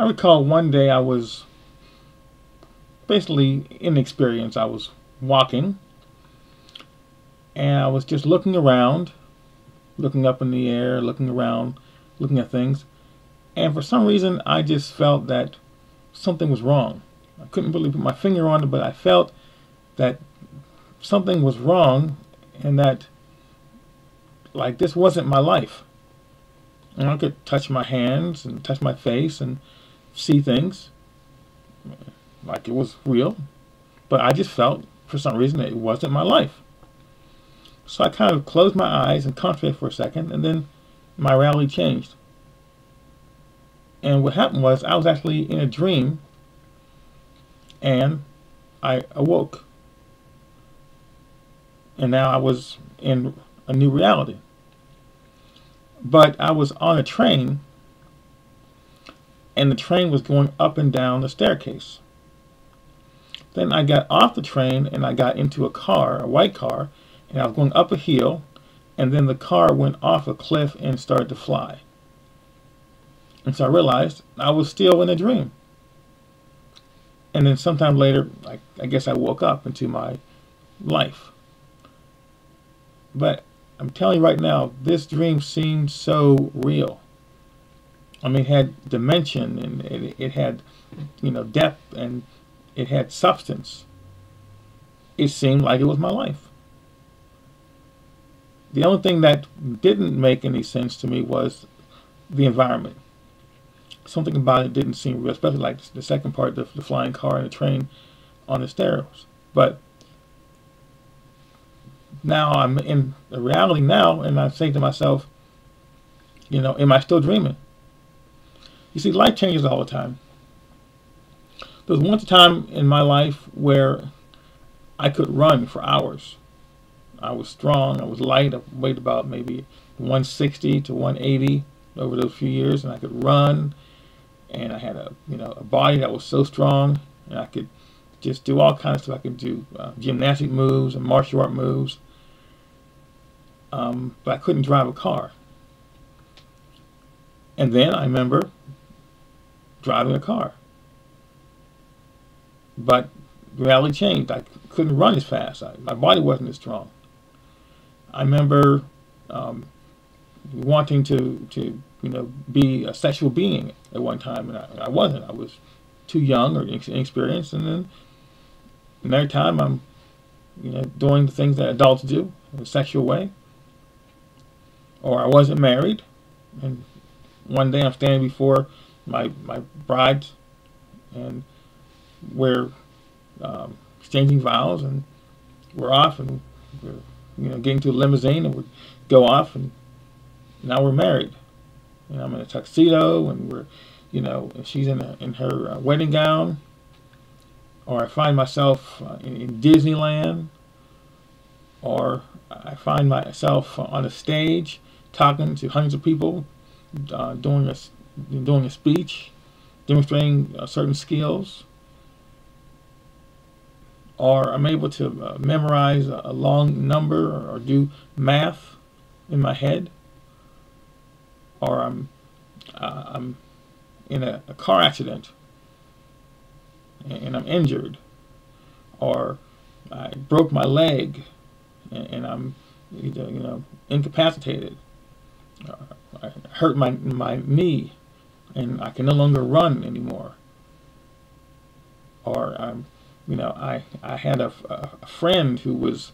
I recall one day I was basically inexperienced. I was walking and I was just looking around, looking up in the air, looking around, looking at things. And for some reason, I just felt that something was wrong. I couldn't really put my finger on it, but I felt that something was wrong and that, like, this wasn't my life. And I could touch my hands and touch my face and see things like it was real. But I just felt, for some reason, that it wasn't my life. So I kind of closed my eyes and concentrated for a second, and then my reality changed. And what happened was I was actually in a dream, and I awoke. And now I was in a new reality. But I was on a train, and the train was going up and down the staircase. Then I got off the train, and I got into a car, a white car, and I was going up a hill, and then the car went off a cliff and started to fly. And so I realized I was still in a dream. And then sometime later, I guess I woke up into my life. But I'm telling you right now, this dream seemed so real. I mean, it had dimension, and it had, depth, and it had substance. It seemed like it was my life. The only thing that didn't make any sense to me was the environment. Something about it didn't seem real, especially like the second part, the flying car and the train on the stairs. But now I'm in the reality now, and I'm saying to myself, am I still dreaming? You see, life changes all the time. There was once a time in my life where I could run for hours. I was strong, I was light, I weighed about maybe 160 to 180 over those few years, and I could run, and I had a body that was so strong, and I could just do all kinds of stuff. I could do gymnastic moves and martial art moves, but I couldn't drive a car. And then I remember driving a car, but reality changed. I couldn't run as fast. My body wasn't as strong. I remember wanting to be a sexual being at one time, and I wasn't. I was too young or inexperienced, and then another time I'm doing the things that adults do in a sexual way. Or I wasn't married, and one day I'm standing before my bride, and we're exchanging vows, and we're off, and we're getting to a limousine, and we go off, and now we're married. And I'm in a tuxedo, and we're, and she's in her wedding gown. Or I find myself in Disneyland, or I find myself on a stage talking to hundreds of people, doing a speech, demonstrating certain skills. Or I'm able to memorize a long number or do math in my head. Or I'm in a car accident and I'm injured. Or I broke my leg and I'm incapacitated. I hurt my knee and I can no longer run anymore. Or I had a friend who was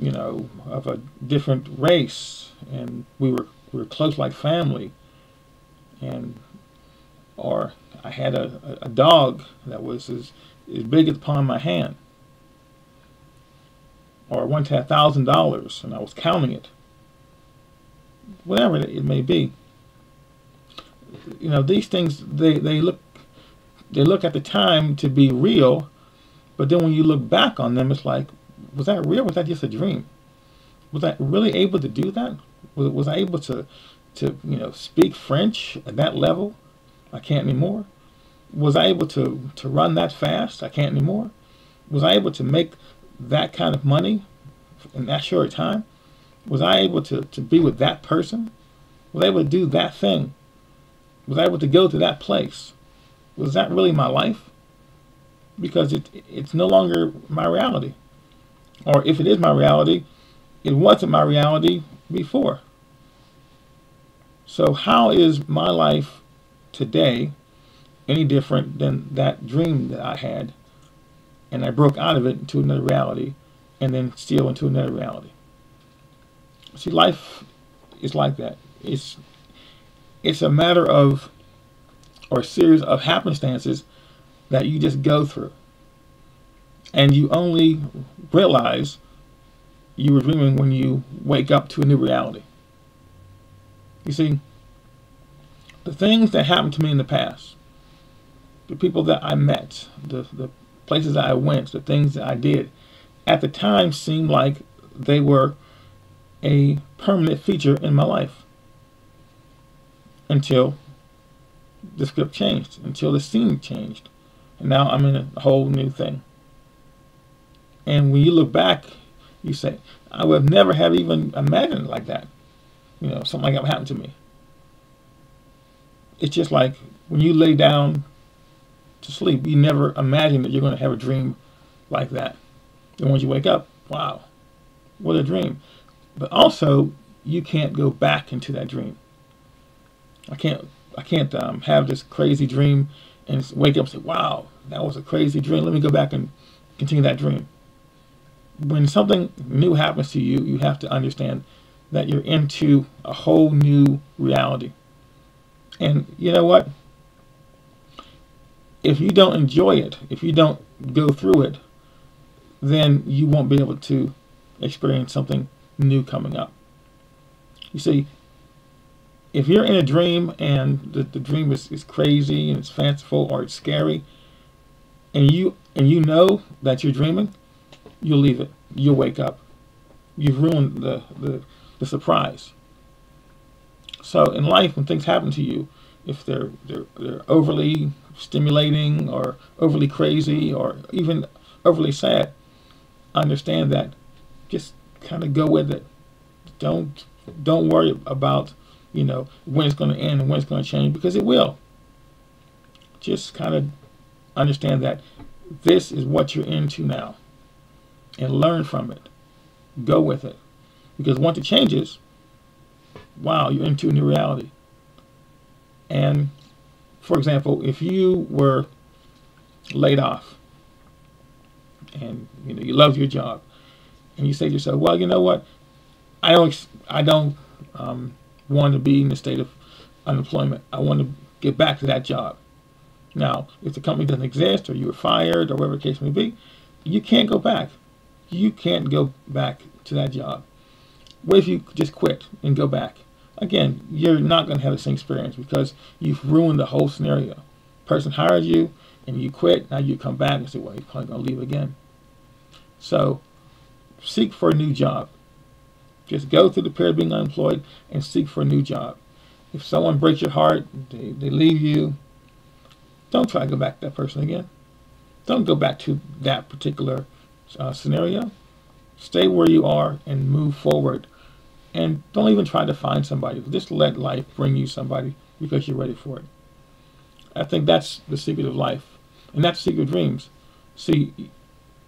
of a different race, and we were close like family. Or I had a dog that was as big as the palm of my hand. Or I once had $1,000 and I was counting it. Whatever it may be. These things, they look at the time to be real, but then when you look back on them, it's like, was that real? Was that just a dream? Was I really able to do that? Was I able to speak French at that level? I can't anymore. Was I able to run that fast? I can't anymore. Was I able to make that kind of money in that short time? Was I able to be with that person? Was I able to do that thing? Was I able to go to that place? was that really my life? Because it's no longer my reality. Or if it is my reality, it wasn't my reality before. So how is my life today any different than that dream that I had, and I broke out of it into another reality, and then still into another reality? See, life is like that. It's a matter of, or a series of happenstances that you just go through, and you only realize you were dreaming when you wake up to a new reality. You see, the things that happened to me in the past, the people that I met, the places that I went, the things that I did, at the time seemed like they were a permanent feature in my life, until the script changed, until the scene changed, and now I'm in a whole new thing. And when you look back, you say, I would never have even imagined it like that. You know, something like that would happen to me. It's just like when you lay down to sleep, you never imagine that you're going to have a dream like that. And once you wake up, wow, what a dream. But also, you can't go back into that dream. I can't have this crazy dream and wake up and say, wow, that was a crazy dream. Let me go back and continue that dream. When something new happens to you, you have to understand that you're into a whole new reality. And you know what? If you don't enjoy it, if you don't go through it, then you won't be able to experience something new coming up. You see, if you're in a dream and the dream is crazy and it's fanciful or it's scary, and you know that you're dreaming, you'll leave it. You'll wake up. You've ruined the surprise. So in life, when things happen to you, if they're overly stimulating or overly crazy or even overly sad, understand that. Just kind of go with it. Don't worry about, you know, when it's going to end and when it's going to change, because it will. Just kind of understand that this is what you're into now, and learn from it. Go with it, because once it changes, wow, you're into a new reality. And for example, if you were laid off and you loved your job, and you say to yourself, well, you know what, I don't want to be in the state of unemployment. I want to get back to that job. Now, if the company doesn't exist, or you were fired, or whatever the case may be, you can't go back. You can't go back to that job. What if you just quit and go back? Again, you're not going to have the same experience, because you've ruined the whole scenario. Person hired you and you quit. Now you come back and say, well, you're probably going to leave again. So seek for a new job. Just go through the period of being unemployed and seek for a new job. If someone breaks your heart, they leave you, don't try to go back to that person again. Don't go back to that particular scenario. Stay where you are and move forward. And don't even try to find somebody. Just let life bring you somebody, because you're ready for it. I think that's the secret of life. And that's the secret of dreams. See,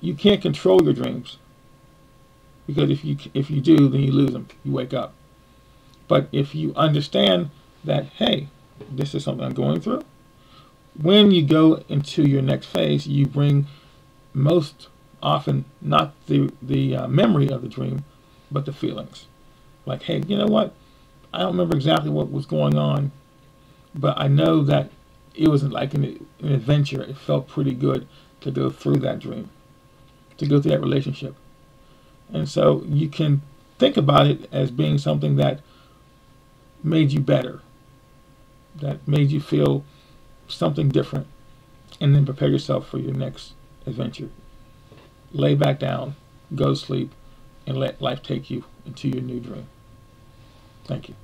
you can't control your dreams, because if you do, then you lose them. You wake up. But if you understand that, hey, this is something I'm going through, when you go into your next phase, you bring most often not the memory of the dream, but the feelings. Like, hey, you know what? I don't remember exactly what was going on, but I know that it was like an adventure. It felt pretty good to go through that dream, to go through that relationship. And so you can think about it as being something that made you better, that made you feel something different, and then prepare yourself for your next adventure. Lay back down, go to sleep, and let life take you into your new dream. Thank you.